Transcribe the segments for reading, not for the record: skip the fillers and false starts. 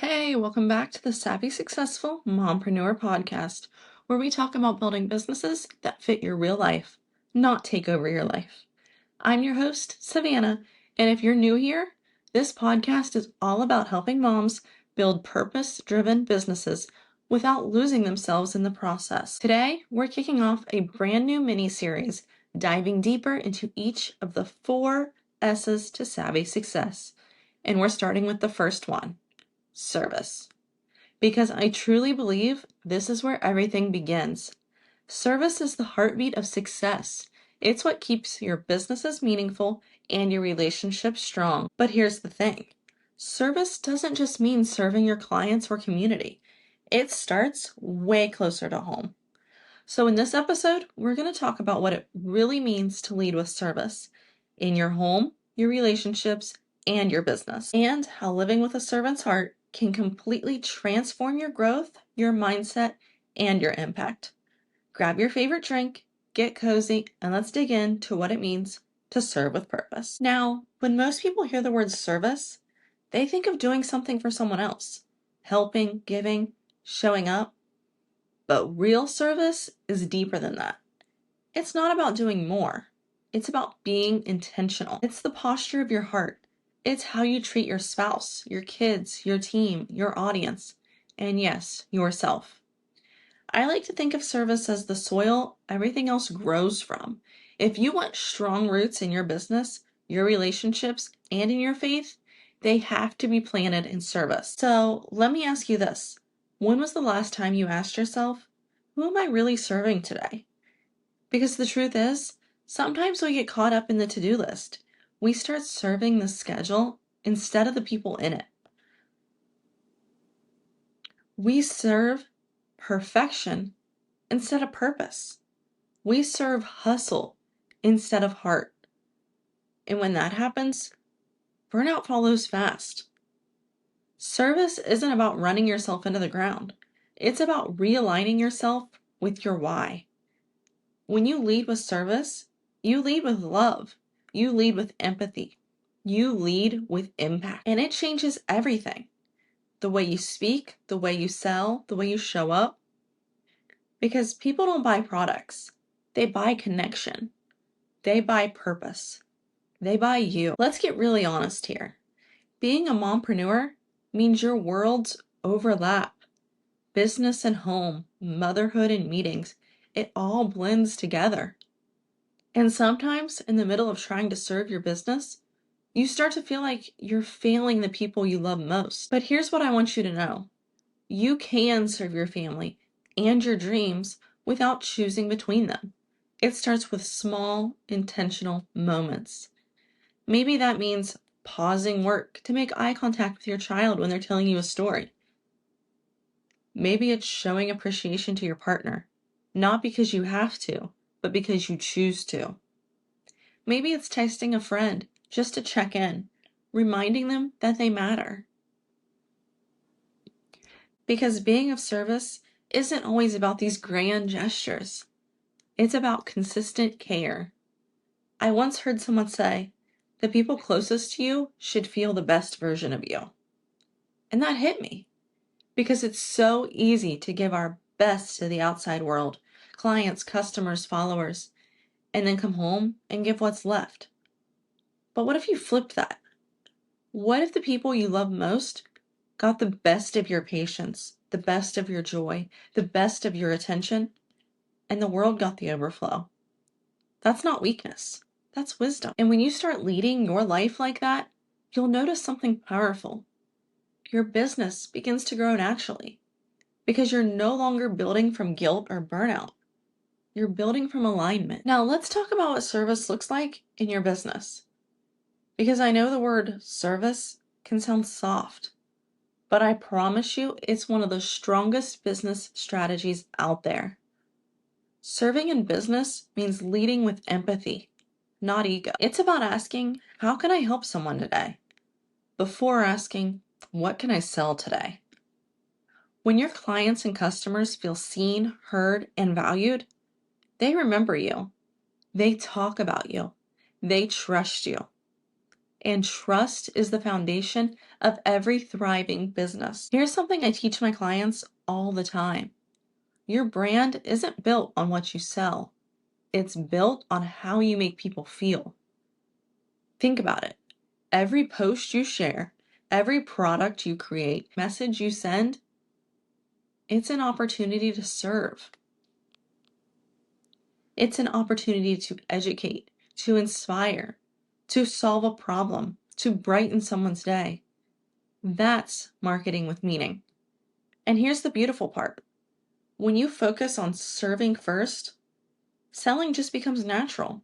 Hey, welcome back to the Savvy Successful Mompreneur podcast, where we talk about building businesses that fit your real life, not take over your life. I'm your host, Savannah, and if you're new here, this podcast is all about helping moms build purpose-driven businesses without losing themselves in the process. Today, we're kicking off a brand new mini-series, diving deeper into each of the 4 S's to Savvy Success. And we're starting with the first one. Service. Because I truly believe this is where everything begins. Service is the heartbeat of success. It's what keeps your businesses meaningful and your relationships strong. But here's the thing. Service doesn't just mean serving your clients or community. It starts way closer to home. So in this episode, we're going to talk about what it really means to lead with service in your home, your relationships, and your business, and how living with a servant's heart can completely transform your growth, your mindset, and your impact. Grab your favorite drink, get cozy, and let's dig into what it means to serve with purpose. Now, when most people hear the word service, they think of doing something for someone else, helping, giving, showing up. But real service is deeper than that. It's not about doing more. It's about being intentional. It's the posture of your heart. It's how you treat your spouse, your kids, your team, your audience, and yes, yourself. I like to think of service as the soil everything else grows from. If you want strong roots in your business, your relationships, and in your faith, they have to be planted in service. So let me ask you this. When was the last time you asked yourself, who am I really serving today? Because the truth is, sometimes we get caught up in the to-do list. We start serving the schedule instead of the people in it. We serve perfection instead of purpose. We serve hustle instead of heart. And when that happens, burnout follows fast. Service isn't about running yourself into the ground. It's about realigning yourself with your why. When you lead with service, you lead with love. You lead with empathy. You lead with impact. And it changes everything. The way you speak, the way you sell, the way you show up. Because people don't buy products. They buy connection. They buy purpose. They buy you. Let's get really honest here. Being a mompreneur means your worlds overlap. Business and home, motherhood and meetings, it all blends together. And sometimes in the middle of trying to serve your business, you start to feel like you're failing the people you love most. But here's what I want you to know. You can serve your family and your dreams without choosing between them. It starts with small, intentional moments. Maybe that means pausing work to make eye contact with your child when they're telling you a story. Maybe it's showing appreciation to your partner, not because you have to, but because you choose to. Maybe it's texting a friend just to check in, reminding them that they matter. Because being of service isn't always about these grand gestures. It's about consistent care. I once heard someone say, the people closest to you should feel the best version of you. And that hit me. Because it's so easy to give our best to the outside world, clients, customers, followers, and then come home and give what's left. But what if you flipped that? What if the people you love most got the best of your patience, the best of your joy, the best of your attention, and the world got the overflow? That's not weakness. That's wisdom. And when you start leading your life like that, you'll notice something powerful. Your business begins to grow naturally because you're no longer building from guilt or burnout. You're building from alignment. Now, let's talk about what service looks like in your business. Because I know the word service can sound soft, but I promise you it's one of the strongest business strategies out there. Serving in business means leading with empathy, not ego. It's about asking, how can I help someone today? Before asking, what can I sell today? When your clients and customers feel seen, heard, and valued, they remember you. They talk about you. They trust you. And trust is the foundation of every thriving business. Here's something I teach my clients all the time. Your brand isn't built on what you sell. It's built on how you make people feel. Think about it. Every post you share, every product you create, message you send, it's an opportunity to serve. It's an opportunity to educate, to inspire, to solve a problem, to brighten someone's day. That's marketing with meaning. And here's the beautiful part. When you focus on serving first, selling just becomes natural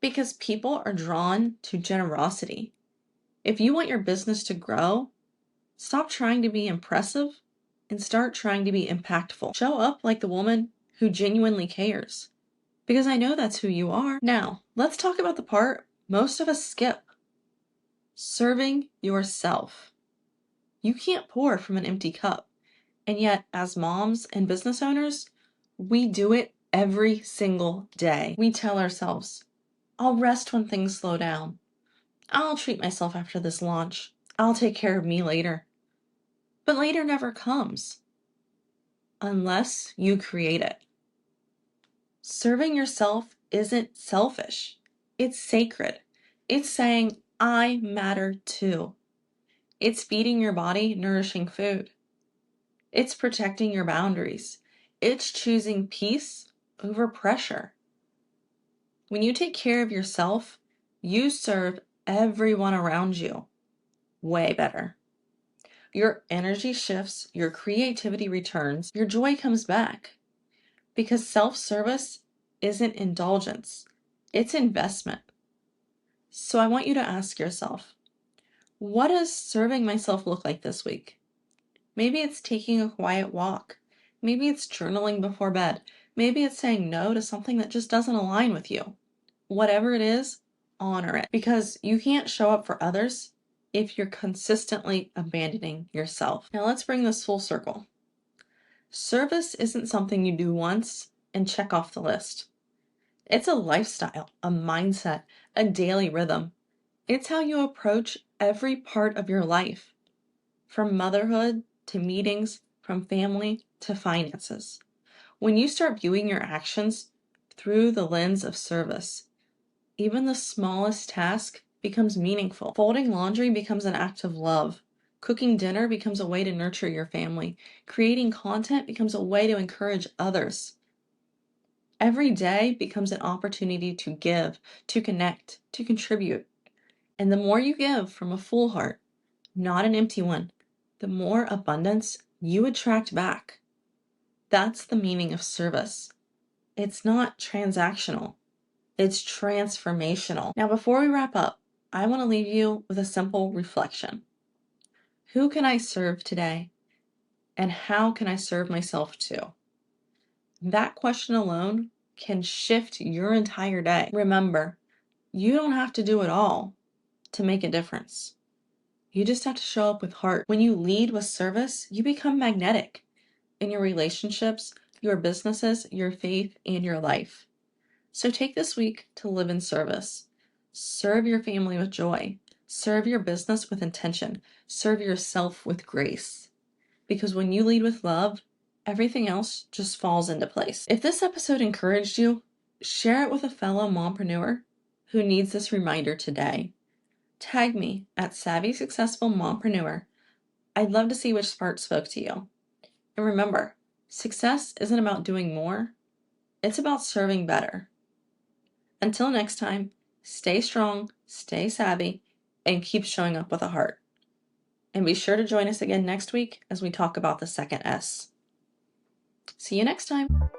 because people are drawn to generosity. If you want your business to grow, stop trying to be impressive and start trying to be impactful. Show up like the woman who genuinely cares, because I know that's who you are. Now, let's talk about the part most of us skip. Serving yourself. You can't pour from an empty cup. And yet, as moms and business owners, we do it every single day. We tell ourselves, I'll rest when things slow down. I'll treat myself after this launch. I'll take care of me later. But later never comes unless you create it. Serving yourself isn't selfish. It's sacred. It's saying, I matter too. It's feeding your body nourishing food. It's protecting your boundaries. It's choosing peace over pressure. When you take care of yourself, you serve everyone around you way better. Your energy shifts, your creativity returns, your joy comes back. Because self-service isn't indulgence, it's investment. So I want you to ask yourself, what does serving myself look like this week? Maybe it's taking a quiet walk. Maybe it's journaling before bed. Maybe it's saying no to something that just doesn't align with you. Whatever it is, honor it. Because you can't show up for others if you're consistently abandoning yourself. Now let's bring this full circle. Service isn't something you do once and check off the list. It's a lifestyle, a mindset, a daily rhythm. It's how you approach every part of your life, from motherhood to meetings, from family to finances. When you start viewing your actions through the lens of service, even the smallest task becomes meaningful. Folding laundry becomes an act of love. Cooking dinner becomes a way to nurture your family. Creating content becomes a way to encourage others. Every day becomes an opportunity to give, to connect, to contribute. And the more you give from a full heart, not an empty one, the more abundance you attract back. That's the meaning of service. It's not transactional. It's transformational. Now, before we wrap up, I want to leave you with a simple reflection. Who can I serve today? And how can I serve myself too? That question alone can shift your entire day. Remember, you don't have to do it all to make a difference. You just have to show up with heart. When you lead with service, you become magnetic in your relationships, your businesses, your faith, and your life. So take this week to live in service. Serve your family with joy. Serve your business with intention. Serve yourself with grace. Because when you lead with love, everything else just falls into place. If this episode encouraged you, share it with a fellow mompreneur who needs this reminder today. Tag me at Savvy Successful Mompreneur. I'd love to see which part spoke to you. And remember, success isn't about doing more. It's about serving better. Until next time, stay strong, stay savvy, and keep showing up with a heart. And be sure to join us again next week as we talk about the second S. See you next time.